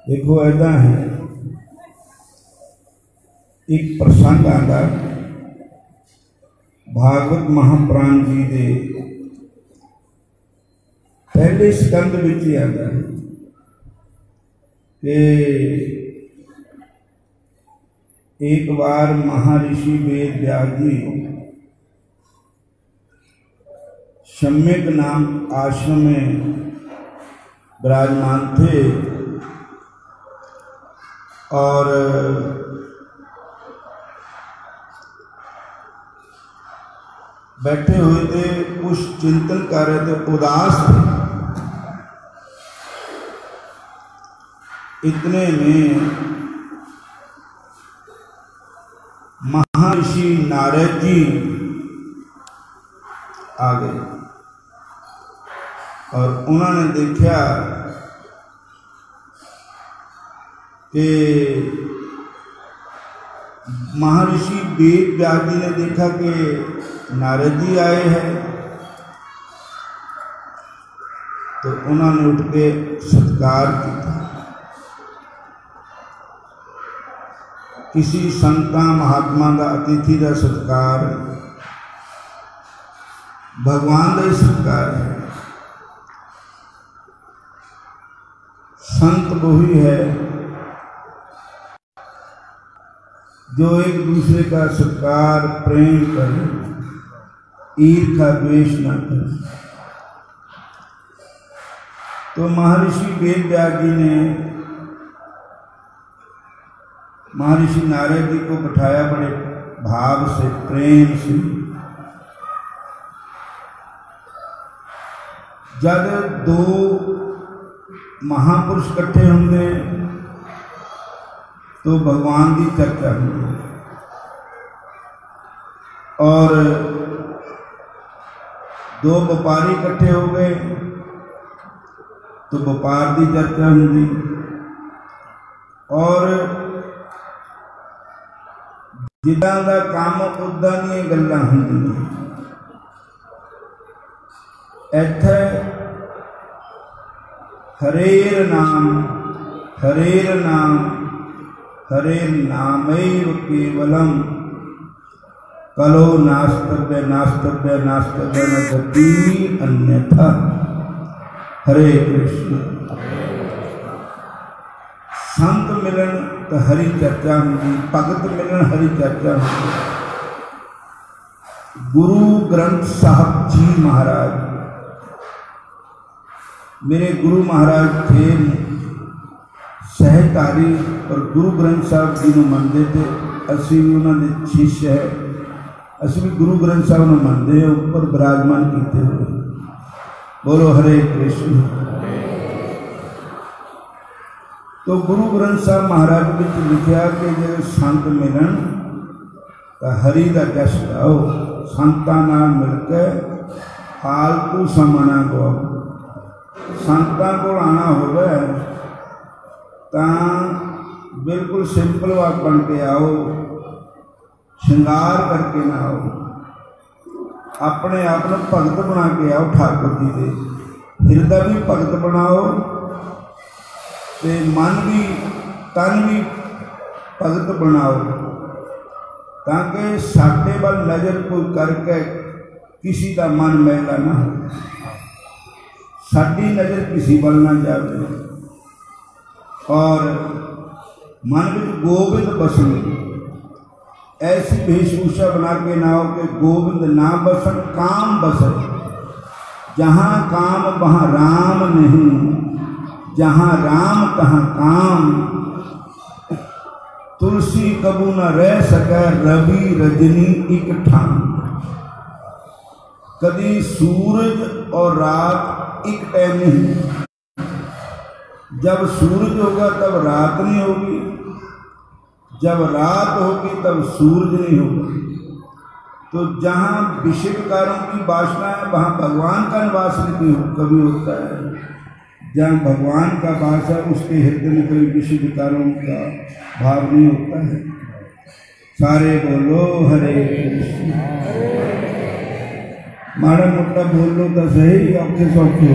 देखो ऐसा है, एक प्रसंग आता भागवत महापुराण जी के पहले स्कंद विच ही आता है कि एक बार महर्षि वेद व्यास जी सम्यक नाम आश्रम में विराजमान थे और बैठे हुए थे, कुछ चिंतन कर रहे थे, उदास थे। इतने में महर्षि नारद जी आ गए और उन्होंने देखा कि महर्षि वेद व्यास जी ने देखा कि नारद जी आए हैं, तो उन्होंने उठ के सत्कार किया। किसी संता महात्मा का अतिथि का सत्कार भगवान का ही सत्कार है। संत वही है जो एक दूसरे का सत्कार प्रेम करे, ईर्ष्या द्वेष न करे। तो महर्षि वेद व्यास जी ने महर्षि नारद जी को बिठाया बड़े भाव से, प्रेम से। जब दो महापुरुष इकट्ठे होंगे तो भगवान की चर्चा होगी और दो व्यापारी इकट्ठे हो गए तो व्यापार की चर्चा होगी और जिदा का काम उदा दी गल्लां होंदियां। इत्थे हरेर नाम हरेर नाम हरेर नामैव केवलम कलो नास्तव्य नास्तव्य नास्तव्य न गति अन्यथा। हरे कृष्ण। संत मिलन तो हरि चर्चा होगी, भगत मिलन हरि चर्चा होगी। गुरु ग्रंथ साहब जी महाराज, मेरे गुरु महाराज थे सहकारी और गुरु ग्रंथ साहब जी को मानते थे। असी भी उन्होंने शिष्य है, असी भी गुरु ग्रंथ साहब को मानते हैं, ऊपर विराजमान किए हुए। बोलो हरे कृष्ण। तो गुरु ग्रंथ साहब महाराज ने लिखा कि जो संत मिलन तो हरि का जश गाओ, संतां नाल मिलकर फालतू समा ना गवाओ। संतां को आना होवे तो बिल्कुल सिंपल वाक बन के आओ, श्रृंगार करके ना आओ, अपने आप को भगत बना के आओ। ठाकुर जी के हिरदा भी भगत बनाओ ते मन भी तन भी भगत बनाओ, ताकि साडे वाल नज़र कोई करके किसी का मन मैला ना हो, साडी नज़र किसी वाल ना जाए और मन में गोविंद बसने। ऐसी वेशभूषा बना के ना हो कि गोविंद ना बसन काम बसे। जहाँ काम वहाँ राम नहीं, जहाँ राम तहाँ काम। तुलसी कबू न रह सके रवि रजनी एक ठाम। कभी सूरज और रात एक टाइम नहीं, जब सूरज होगा तब रात नहीं होगी, जब रात होगी तब सूरज नहीं होगा। तो जहाँ विषय विकारों की वासना है वहाँ भगवान का निवास नहीं कभी होता है। जहाँ भगवान का वास है उसके हृदय में कोई विषय विकारों का भाव नहीं होता है। सारे बोलो हरे कृष्ण। माड़ा मोटा बोलो तो सही, औखे सौखे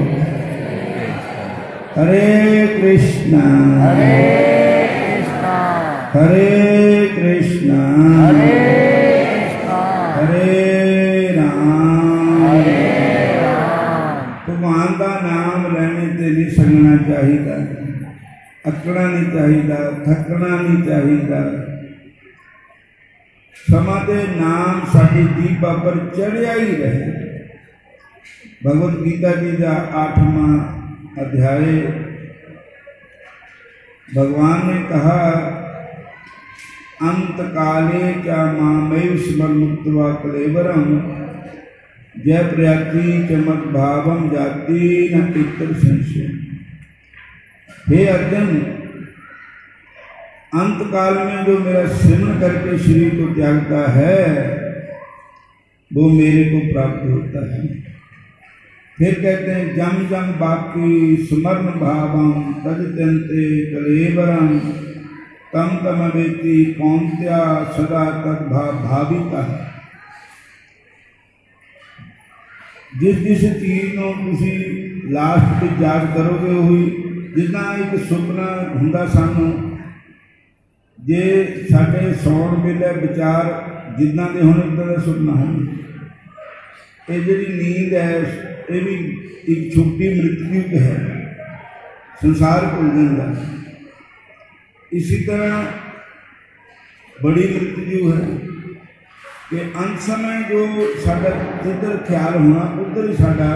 हरे कृष्णा हरे कृष्णा हरे कृष्णा हरे कृष्णा हरे राम भगवान का नाम लेने ते नहीं संगना चाहिए, अकड़ा नहीं चाहिए, थकना नहीं चाहिए। समा दे नाम साडी जीभा पर चढ़िया ही रहे। भगवत गीता जी का 8वां अध्याय भगवान ने कहा, अंत काले क्या मामैव स्मर मुक्त्वा कलेवरम जय प्रयाति चमत भावम जाति न इतर संशय। हे अर्जुन, अंत काल में जो मेरा सिमरन करके शरीर को त्यागता है वो मेरे को प्राप्त होता है। फिर कहते हैं, जम जम बाकी स्मरण भावम तजते कलेवरम तम तम वेति कौंत्या सदा तद भाविता। जिस चीज़ को तुसी लास्ट में याद करोगे हुई जिदा एक सुपना हुंदा सानू, जे साडे सौण वेले विचार जिदा के होने उदा का सुपना हो। ये जी नींद है ये भी एक छोटी मृत्यु है, संसार भुल जाता। इसी तरह बड़ी मृत्यु है कि अंत समय जो साडा जिधर ख्याल होना उधर ही साडा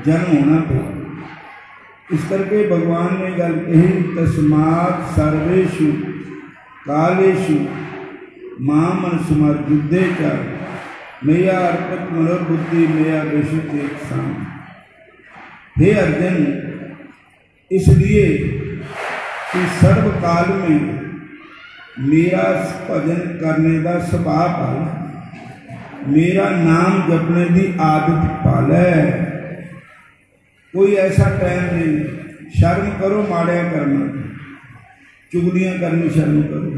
जन्म होना पे। इस करके भगवान ने गल कही, तस्मात् सर्वेषु कालेषु माम स्मर युद्धे च मैया अर्पित मनोबुद्धि मैया विशुद्ध एक साम। हे अर्जुन, इसलिए कि सर्वकाल में मेरा भजन करने का स्वभाव पाल, मेरा नाम जपने की आदत पाल है। कोई ऐसा टाइम नहीं, शर्म करो माड़िया करना, चुगलियां करनी शर्म करो,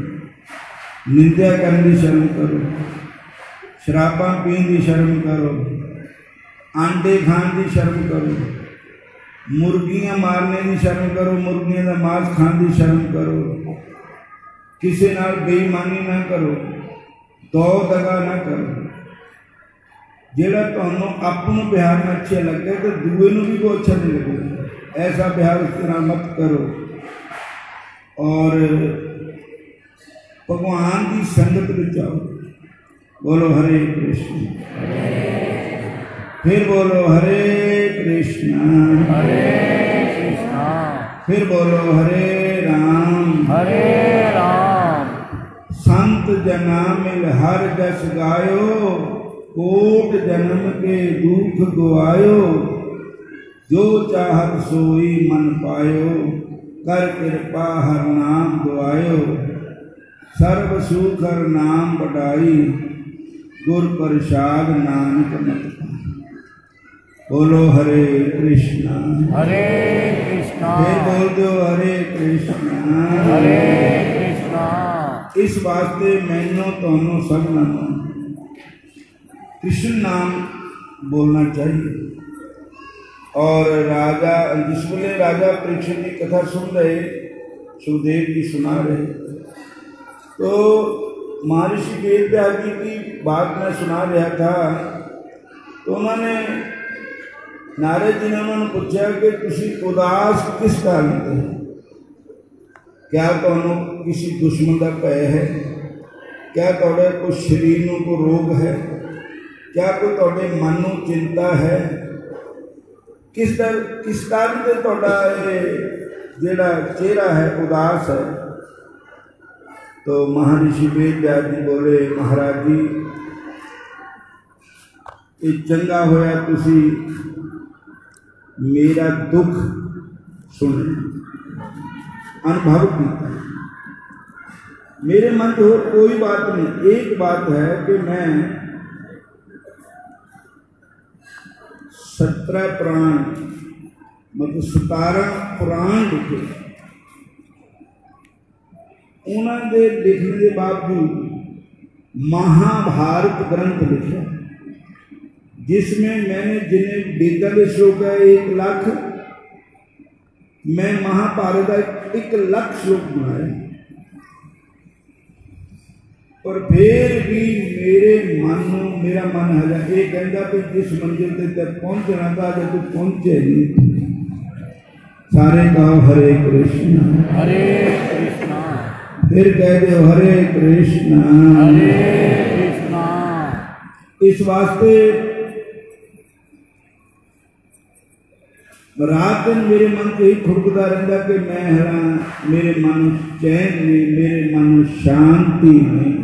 निंदा करनी शर्म करो, शराबा पीन की शर्म करो, आंडे खान की शर्म करो, मुर्गियां मारने की शर्म करो, मुर्गियां का मांस खाने की शर्म करो, किसी नाल बेईमानी ना करो, दो दगा ना करो। जेड़ा तुहानू अपनों बिहार में अच्छा लगे तो दूए नू भी वो अच्छा नहीं लगेगा। ऐसा बिहार उस तरह मत करो। और भगवान की संगत में जाओ। बोलो हरे कृष्ण, फिर बोलो हरे कृष्ण, फिर बोलो हरे राम, संत जना मिल हर जस गायो, कोट जन्म के दुख गुआयो, जो चाहत सोई मन पायो, कर कृपा हर नाम दुआयो, सर्व सुख हर नाम बढ़ाई, गुर प्रसाद नानक मत पाई। बोलो हरे कृष्णा, हरे कृष्णा, फिर बोल दो हरे कृष्णा, हरे कृष्णा। इस वास्ते मैनू तुहानू सब नाम कृष्ण नाम बोलना चाहिए। और राजा जिस वेले राजा परीक्षित की कथा सुन रहे, सुखदेव जी सुना रहे, तो महर्षि वेदव्यास जी की बात मैं सुना रहा था। तो उन्होंने नारद जी ने उन्होंने पूछा कि तुसी उदास किस कारण थे? क्या तुहानू किसी दुश्मन का भय है? क्या तुहाडे कोई शरीर में कोई रोग है? क्या कोई तुहाडे मन में चिंता है? किस कारण से तुहाडा जेड़ा चेहरा है उदास है? तो महर्षि वेदव्यास जी बोले, महाराज जी ये चंगा होया तुसी मेरा दुख सुने, अनुभव किया। मेरे मन में और कोई बात नहीं, एक बात है कि मैं 17 पुराण मतलब 17 पुराण लिखे, उन्होंने लिखने के बावजूद महाभारत ग्रंथ लिखा, जिसमें मैंने जिन्हें 42 श्लोक है 1 लाख मैं महाभारत का 1 लाख श्लोक बनाया, पर फिर भी मेरा मन है ये कहता कि जिस मंजिल तक पहुंचना था जब तू पहुंचे नहीं। सारे कहो हरे कृष्णा हरे कृष्णा, फिर कह दो हरे कृष्णा हरे कृष्णा। इस वास्ते रात दिन मेरे मन से ही खुड़कता रहता कि मैं हरा, मेरे मन चैन नहीं, मेरे मन शांति नहीं।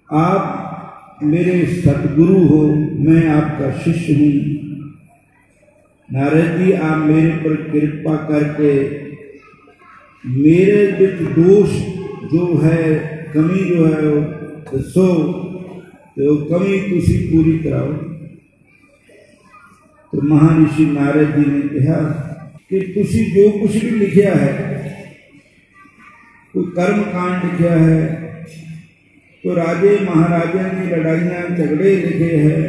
आप मेरे सतगुरु हो, मैं आपका शिष्य हूँ। नारद जी आप मेरे पर कृपा करके मेरे विच दोष जो है, कमी जो है वो दसो, तो कमी तुसी पूरी कराओ। तो महर्षि नारद जी ने कहा कि तुसी जो कुछ भी लिखा है, कोई कर्म कांड लिखा है, तो राजे महाराजा की लड़ाइयाँ झगड़े लिखे हैं,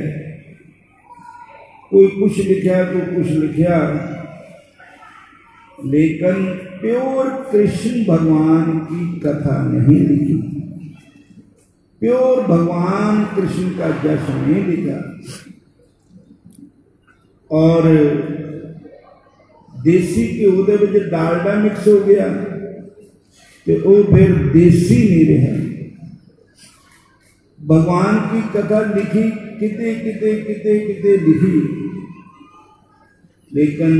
कोई कुछ लिखा तो कुछ लिखा, लेकिन प्योर कृष्ण भगवान की कथा नहीं लिखी, प्योर भगवान कृष्ण का जश नहीं लिखा। और देसी घ्यो के डालडा मिक्स हो गया तो वो फिर देसी नहीं रहा। भगवान की कथा लिखी किते किते किते किते लिखी, लेकिन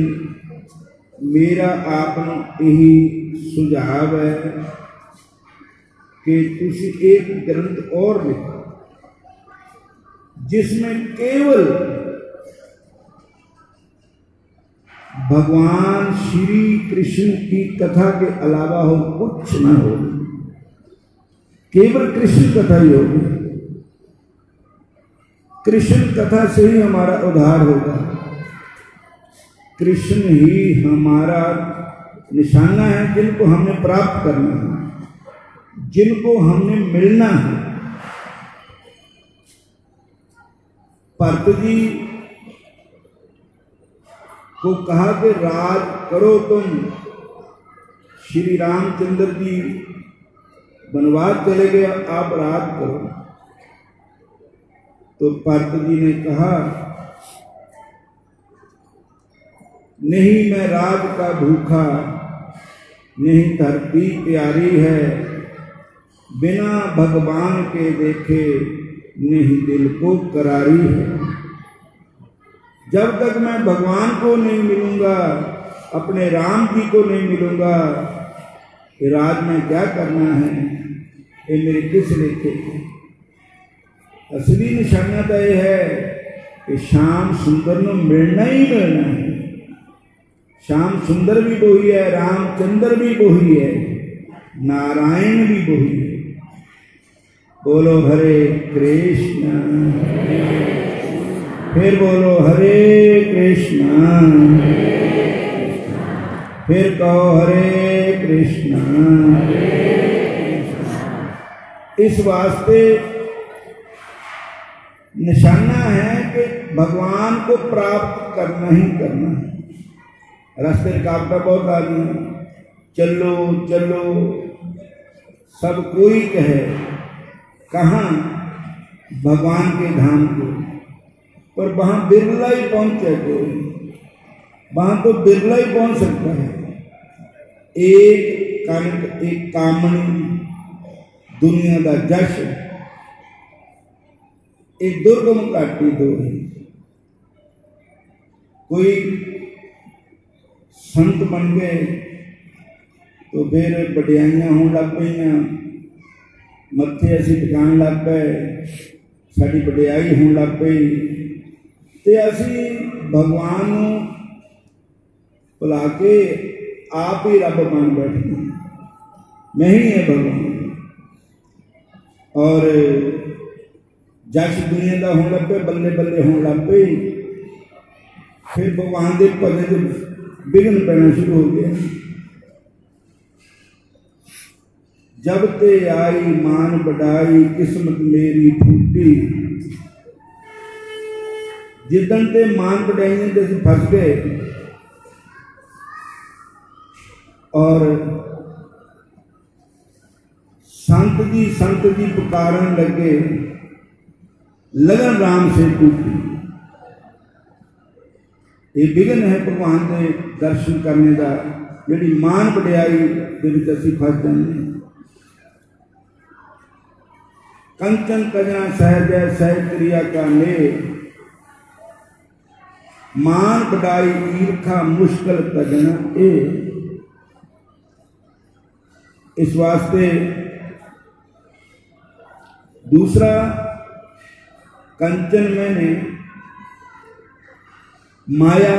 मेरा आपको यही सुझाव है कि तुसी एक ग्रंथ और लिखो जिसमें केवल भगवान श्री कृष्ण की कथा के अलावा हो कुछ न हो, केवल कृष्ण कथा ही होगी। कृष्ण कथा से ही हमारा उद्धार होगा। कृष्ण ही हमारा निशाना है जिनको हमने प्राप्त करना है, जिनको हमने मिलना है। भरत जी को कहा कि राज करो तुम। श्री रामचंद्र जी वनवास चले गए, आप राज करो। तो भरत जी ने कहा नहीं, मैं राज का भूखा नहीं, धरती प्यारी है, बिना भगवान के देखे नहीं दिल को करारी है। जब तक मैं भगवान को नहीं मिलूंगा, अपने राम जी को नहीं मिलूंगा, ये राज में क्या करना है, ये मेरे किस लेखे। असली निशाना तो यह है कि श्याम सुंदर को मिलना ही मिलना है। श्याम सुंदर भी वही है, रामचंद्र भी वही है, नारायण भी वही है। बोलो हरे कृष्ण, फिर बोलो हरे कृष्ण, फिर कहो हरे कृष्ण। इस वास्ते निशाना है कि भगवान को प्राप्त करना ही करना है। रास्ते रुकावटा बहुत आ गई, चलो चलो सब कोई कहे, कहाँ भगवान के धाम को, पर वहां बिरला ही पहुंचे कोई, वहां तो बिरला ही पहुंच सकता है। एक कनक एक कामनी दुनिया का जश, एक दुर्गम घाटी दो है। कोई संत बन गए तो फिर वड्याइयां होने लग पईयां, मत्थे असीं टिकाण लग पे, साडी वड्याई होने लग पई, ते असीं भगवान नूं भुला के आप ही रब बन बैठे, मैं ही है भगवान। और जश दुनिया का होने लग पे, बल्ले बल्ले होने लग पई, फिर भगवान के भजन विघन पैना शुरू हो गया। जब ते आई मान बढ़ाई, किस्मत मेरी फूटी। जिदन ते मान बढ़ाई जैसे फंस गए, और संत जी पुकारन लगे, लगन राम से टूटी। ये विघन है भगवान के दर्शन करने का, जिहड़ी मान वडियाई दे विच असीं फस जांदे। कंचन कजना सहज सहज क्रिया का ले, मान वडाई ईर्खा मुश्किल कजना ए। इस वास्ते दूसरा कंचन मैंने माया,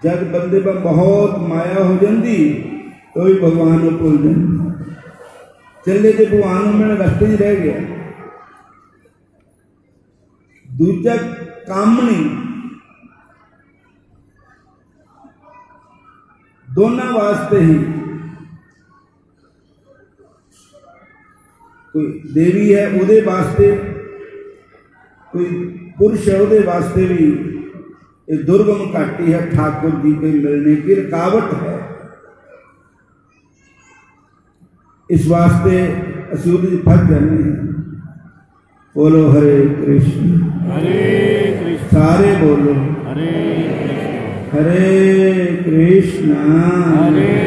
जब बंदे पर बहुत माया हो जाती तो भी भगवान को भूल जाए, चले तो भगवान में रस्ते ही रह गया। दूजा कामनी, दोनों वास्ते ही, कोई देवी है उहदे वास्ते, कोई पुरुष है उहदे वास्ते भी ये दुर्गम घाटी है, ठाकुर जी के मिलने की रुकावट है। इस वास्ते असीं उहदे फस जाने हैं। बोलो हरे कृष्ण सारे बोलो हरे कृष्ण हरे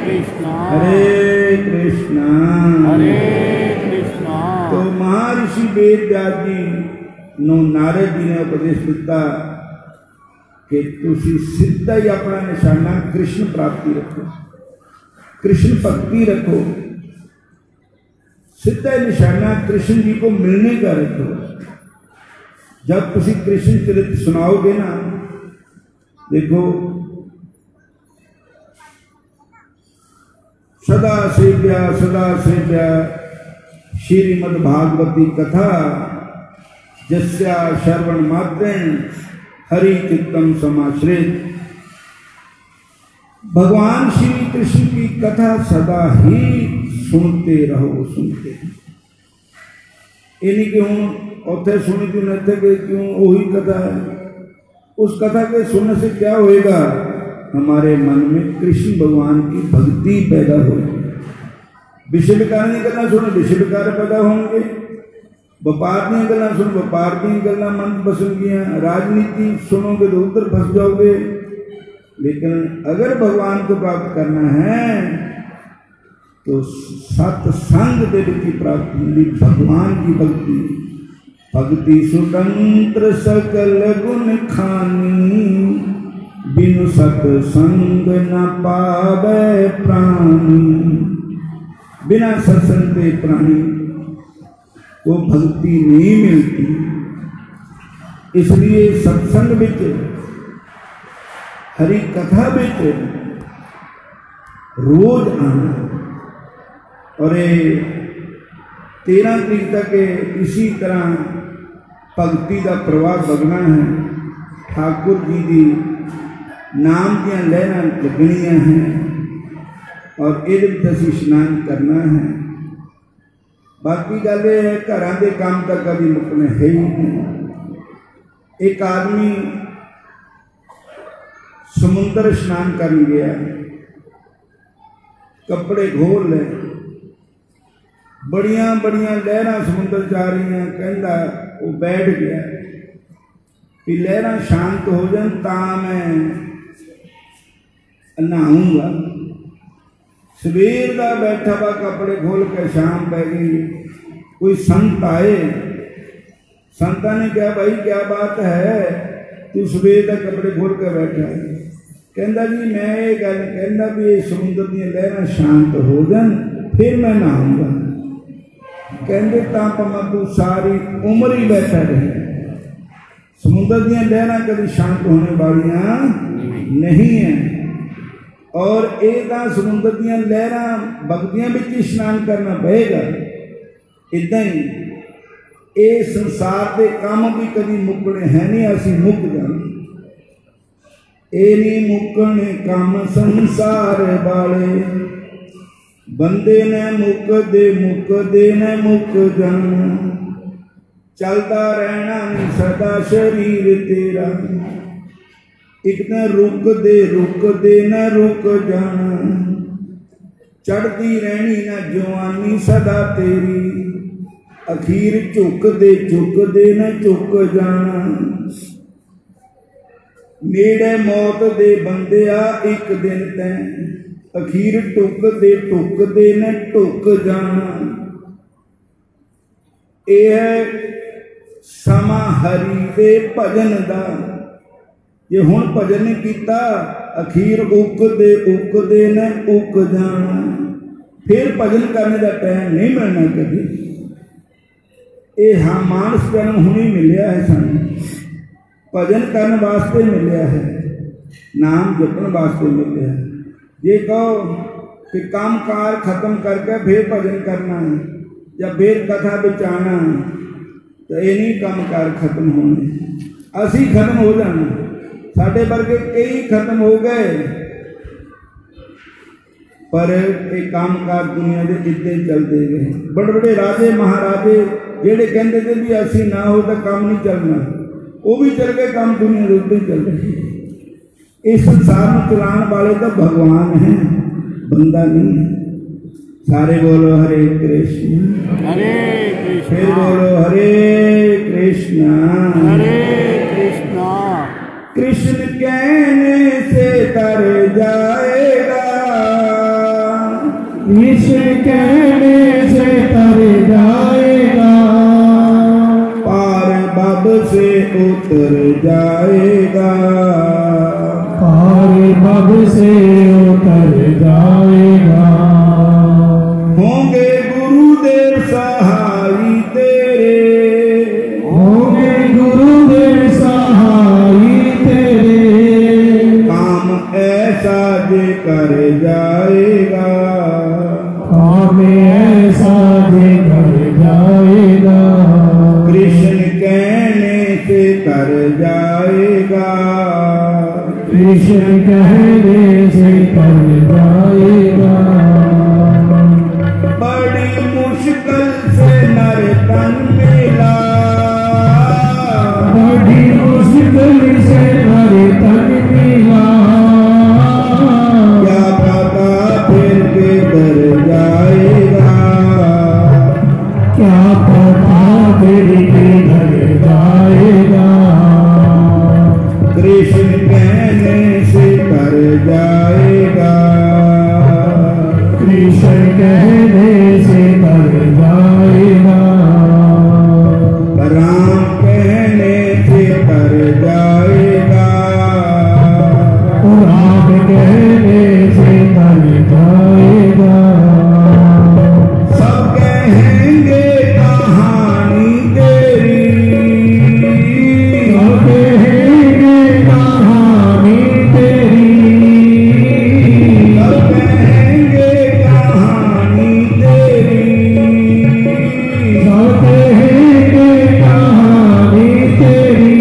कृष्ण हरे कृष्ण। हरे कृष्ण। तो महर्षि वेद व्यास जी नूं नारद जी ने उपदेश दिता कि तुसी सीधा ही अपना निशाना कृष्ण प्राप्ति रखो, कृष्ण भक्ति रखो, सीधा निशाना कृष्ण जी को मिलने का रखो। जब तुसी कृष्ण चरित्र सुनाओगे ना, देखो सदा सेव्या श्रीमद् भागवती कथा, जस्या श्रवण मात्रेण हरि चित्तम समाश्रित। भगवान श्री कृष्ण की कथा सदा ही सुनते रहो, सुनते। ये नहीं कि हूँ उथे सुनी क्यों नहीं कि क्यों वही कथा है। उस कथा के सुनने से क्या होएगा? हमारे मन में कृष्ण भगवान की भक्ति पैदा होगी। विषय विकार नहीं करना सुनो, विषय विकार पैदा होंगे। व्यापार दी गल्लां सुनो, व्यापार दी गल्लां मन बसनगियां। राजनीति सुनोगे तो उधर फंस जाओगे। लेकिन अगर भगवान को प्राप्त करना है तो सत्संग दे विच प्राप्त होगी भगवान की भक्ति। भक्ति स्वतंत्र सकल गुण खानी, बिनु सत्संग न पावे प्राणी। बिना सत्संग के प्राणी को भक्ति नहीं मिलती। इसलिए सत्संग विच, हरि कथा विच रोज आना। और 13 तरीक तक इसी तरह भक्ति का प्रवाह बगना है। ठाकुर जी की नाम दियां लहरां लगनियां हैं और ये असीं स्नान करना है। बाकी गल ये है, घरां दे काम तक कभी मुकने है ही नहीं। एक आदमी समुद्र स्नान कर गया, कपड़े घोल ले, बड़िया बड़िया लहरां समुद्र जा रही हैं। कहता वो बैठ गया कि लहरां शांत हो जान तां मैं नहाऊंगा। सवेर का बैठा हुआ कपड़े खोल के शाम पै गई। कोई संत आए, संता ने कहा भाई क्या बात है, तू सवेर का कपड़े खोल के बैठा है। कहता जी मैं ये गल कहना भी ये समुद्र दी लहरां शांत हो जान फिर मैं नहाऊंगा। कहते भावें तू सारी उम्र ही बैठा रहे, समुद्र दी लहरां कभी शांत होने वालियां नहीं है। और एक समुद्र दी लहरां बगदियां बिच ही स्नान करना पएगा। इदा ही ये संसार के काम भी कभी मुकने है नहीं, असीं मुक जाने। ये नहीं मुकने काम संसार वाले, बंदे ने मुकदे ने मुक जाना। चलता रहना नहीं सदा शरीर तेरा, एक न रुक दे न रुक जाना, चढ़ती रहनी न जवानी सदा तेरी, अखीर झुक दे न झुक जाना। नेड़े मौत दे बंदिया एक दिन तैं, अखीर टुक दे न टुक जाना। यह समा हरि दे भजन दा, जे हुण भजन नहीं कीता अखीर उक दे न उक जाना। फिर भजन करने का टाइम नहीं मिलना कभी। ये हाँ मानस जन्म हुणे मिलिया है, सानू भजन करने वास्ते मिलिया है, नाम जपन वास्ते मिलिया है। जे कहो कि काम कार खत्म करके फिर भजन करना है या फिर कथा बिचाना, तो ये नहीं काम कार खत्म होने, असी खत्म हो जाना। साढ़े वर्गे कई खत्म हो गए, पर ये काम कार दुनिया के इतने चलते गए। बड़े बड़े राजे महाराजे जेड़े कहते थे भी असी ना हो तो काम नहीं चलना, वो भी चल गए, काम दुनिया के उत्ते चल रहे। इस संसार में चलाने वाले तो भगवान हैं, बंदा नहीं है। सारे बोलो हरे कृष्ण हरे कृष्ण, फिर बोलो हरे कृष्ण हरे कृष्ण। कृष्ण कहने से तर जाएगा, कृष्ण कहने से तर जाएगा, पार बब से उतर जाएगा, पार बब से उतर जाएगा। होंगे गुरुदेव सहाई तेरे, होंगे गुरुदेव सहाई तेरे, काम ऐसा जे कर जाएगा, काम ऐसा जे कर जाएगा। कृष्ण कहने से कर जाएगा, कृष्ण कहने से कर जाएगा। बड़ी मुश्किल से नर तन मिला, बड़ी मुश्किल से नर तन मिला, क्या पता फिर किधर जाएगा, क्या पता फिर किधर जाएगा। कृष्ण कहने से कर जाएगा, कृष्ण कहने से कर जाएगा, राम कहने से कर जाएगा, राम कहने से कर जाएगा। सब कहेंगे कहानी तेरी, सब कहेंगे कहानी तेरी, सब कहेंगे कहानी तेरी, सब कहेंगे कहानी तेरी।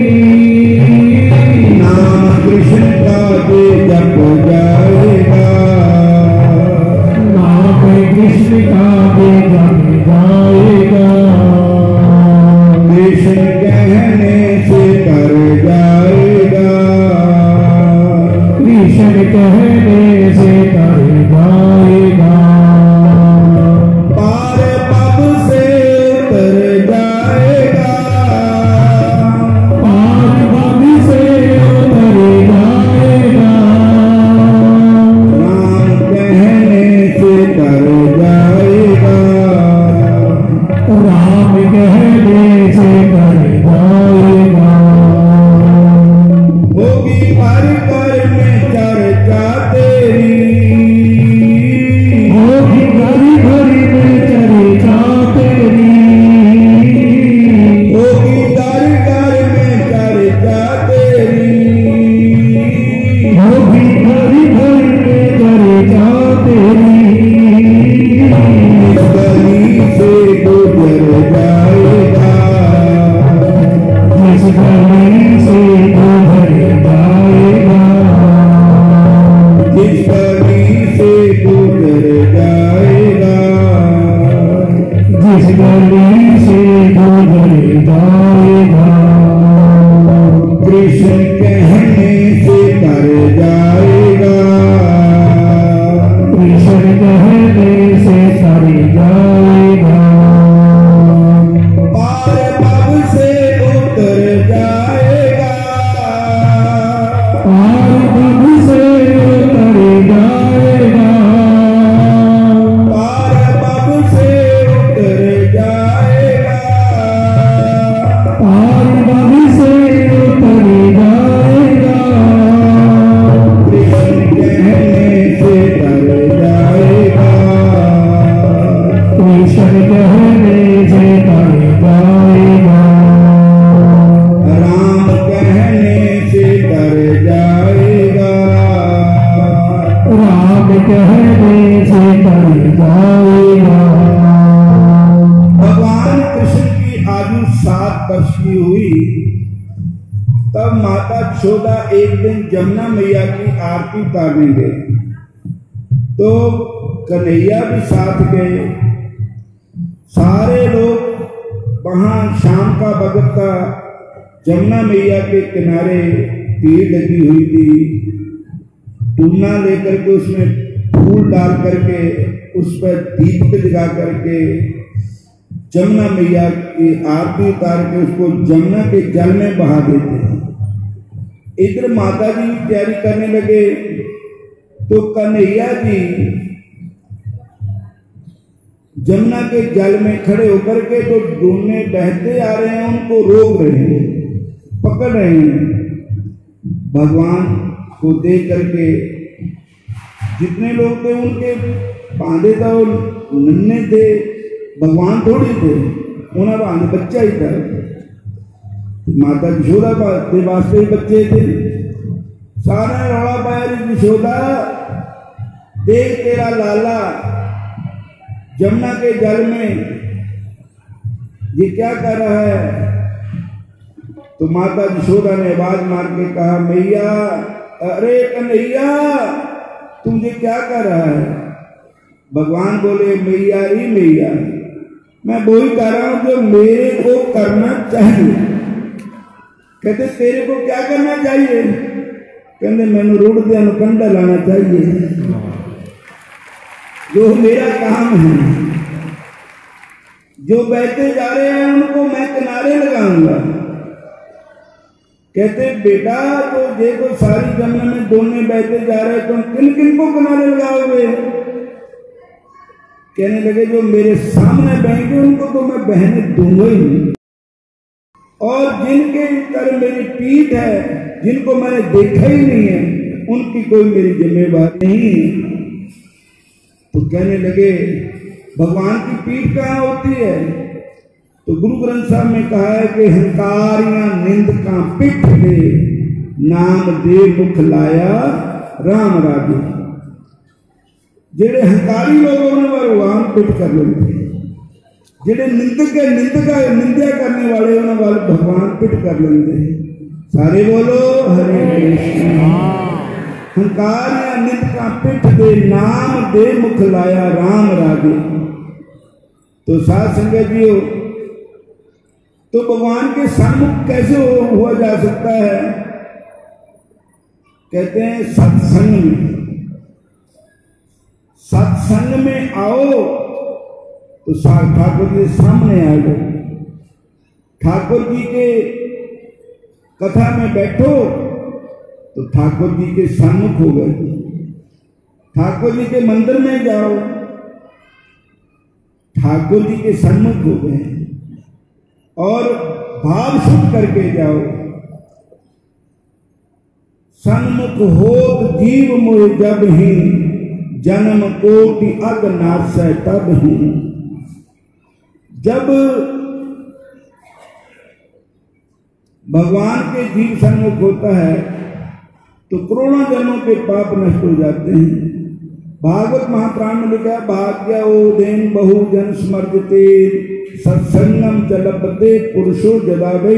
नाम कृष्ण का जे जप जाएगा, नाम कृष्ण का भी जप जाएगा, कृष्ण कहने से कर जाएगा, कृष्ण कहने से कर जाएगा, पार पब से उतर जाएगा, पार बब से उतर जाएगा, राम कहने से कर जाएगा, राम कहने से कर जाएगा। होगी हर कर में चर्चा तेरी, राम कहने से कर जाएगा। भगवान कृष्ण की आयु 7 वर्ष की हुई तब माता यशोदा एक दिन जमुना मैया की आरती उतारने गए, तो कन्हैया भी साथ गए। सारे लोग वहां शाम का वक्त था, जमुना मैया के किनारे भीड़ लगी हुई थी। टूना लेकर के उसमें फूल डाल करके उस पर दीपक जगा करके जमुना मैया की आरती उतार के उसको जमुना के जल में बहा देते हैं। इधर माता जी भी तैयारी करने लगे, तो कन्हैया जी जमुना के जल में खड़े होकर के तो डूबने बहते आ रहे हैं, उनको रोक रहे हैं, पकड़ रहे हैं। भगवान को देख करके जितने लोग थे उनके बांधे था, वो नन्हे थे, भगवान थोड़ी थे, उन्हें बांधे बच्चा ही था। माता यशोदा के वास्ते ही बच्चे थे। सारा रौला पाया, यशोदा देख तेरा लाला जमुना के जल में ये क्या कर रहा है। तो माता यशोदा ने आवाज मार के कहा, मैया, अरे कन्हैया तुम ये क्या कर रहा है। भगवान बोले, मैया री मैया, मैं वही कर रहा हूं जो मेरे को करना चाहिए। कहते तेरे को क्या करना चाहिए। कहते मैंने रुड़दिया कंडा लाना चाहिए, जो मेरा काम है। जो बहते जा रहे हैं उनको मैं किनारे लगाऊंगा। कहते बेटा तो देखो सारी जमुना में दोनों बहते जा रहे, तुम किन किन को किनारे लगाओगे। कहने लगे जो मेरे सामने बहेंगे उनको तो मैं बहने दूंगा ही नहीं, और जिनके तरह मेरी पीठ है, जिनको मैंने देखा ही नहीं है, उनकी कोई मेरी जिम्मेवारी नहीं है। तो कहने लगे भगवान की पीठ कहाँ होती है। तो गुरु ग्रंथ साहब में कहा है कि हंकारियां निंदका पिठ दे, नाम दे मुख लाया राम राजे। जेड़े हंकारी लोग उन्होंने भगवान पिठ कर लेते, जेड़े निंदा करने वाले उन्होंने वाले भगवान पिठ कर लेते। सारे बोलो हरे कृष्ण। हंकार या निंद का पिठ दे, नाम दे मुख लाया राम राजे। तो साथ संगत जी हो, तो भगवान के सन्मुख कैसे हुआ जा सकता है। कहते हैं सत्संग में, सत्संग में आओ तो ठाकुर जी सामने आ गए। ठाकुर जी के कथा में बैठो तो ठाकुर जी के सन्मुख हो गए। ठाकुर जी के मंदिर में जाओ, ठाकुर जी के सन्मुख हो गए। और भाव शुद्ध करके जाओ। सन्मुख होत जीव मोह जब ही, जन्म कोटि अग नासै तब ही। जब भगवान के जीव सन्मुख होता है तो करोड़ों जन्मों के पाप नष्ट हो जाते हैं। भागवत महापुराण में लिखा, भाग्य ओदेन बहु जन स्मर्जते, सत्संगम च लभते पुरुषो जदा वै,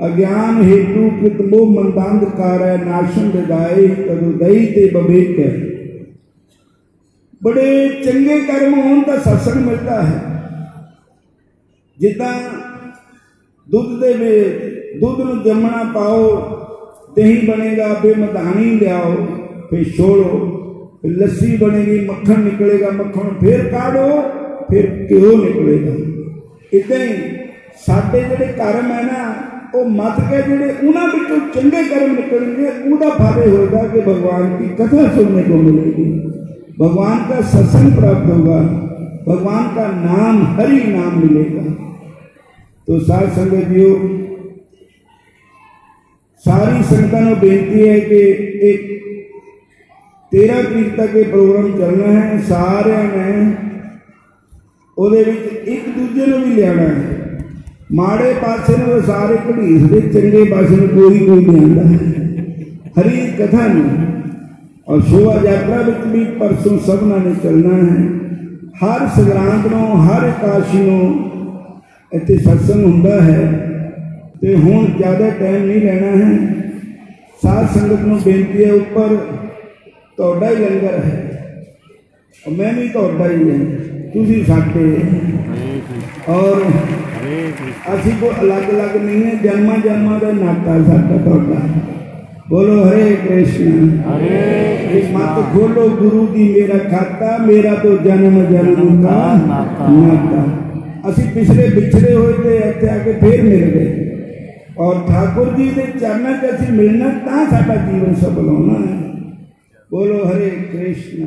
अज्ञान हेतु कृतमो मंदांधकार नाशम हृदय तदुदयी ते बबेक। बड़े चंगे कर्म होने का सत्संग मिलता है। जिदा दुध में जमना पाओ, दही बनेगा, फिर मधानी लियाओ, फिर छोड़ो, फिर लस्सी बनेगी, मक्खन निकलेगा, मक्खन फिर काढ़ो, फिर घ्यो निकलेगा। इदा ही साडे जिहड़े कर्म है ना, वो मत के जिहड़े उन्हां विचों चंगे कर्म निकलेंगे, उहदा फायदा होगा कि भगवान की कथा सुनने को मिलेगी, भगवान का सत्संग प्राप्त होगा, भगवान का नाम हरि नाम मिलेगा। तो साथ संगत जीओ, सारी संगतां नूं बेनती है कि एक 13 तरीक तक ये प्रोग्राम चलना है। सारे ने ਉਹਦੇ ਵਿੱਚ ਇੱਕ ਦੂਜੇ ਨੂੰ ਵੀ ਲਿਆਣਾ ਹੈ। ਮਾੜੇ ਪਾਸੇ ਨੂੰ ਸਾਰੇ ਘੜੀਸਦੇ, ਚੰਗੇ ਪਾਸੇ ਨੂੰ ਕੋਈ ਨਹੀਂ ਆਉਂਦਾ। ਹਰੀ ਕਥਾ ਨੂੰ और शोभा यात्रा भी परसों सबना ने चलना है। हर संगरांद नूं हर एकादशी नूं इत्थे सत्संग हुंदा है तो हुण ज़्यादा टाइम नहीं लेना है। साध संगत नूं बेनती है ऊपर तुहाडा ही लंगर है और मैं भी तुहाडा ही है, तुसीं साडे और असीं कोई अलग अलग नहीं है, जन्मा जन्मा का नाता साडा तुहाडा। बोलो हरे कृष्ण। मत खोलो गुरु की मेरा खाता, मेरा तो जन्म जन्म का नाता। असीं पिछले बिछड़े हुए थे, इत्थे आके फिर मिल गए और ठाकुर जी के चरणों च असीं मिलना तां साडा जीवन सफल होना है। बोलो हरे कृष्ण।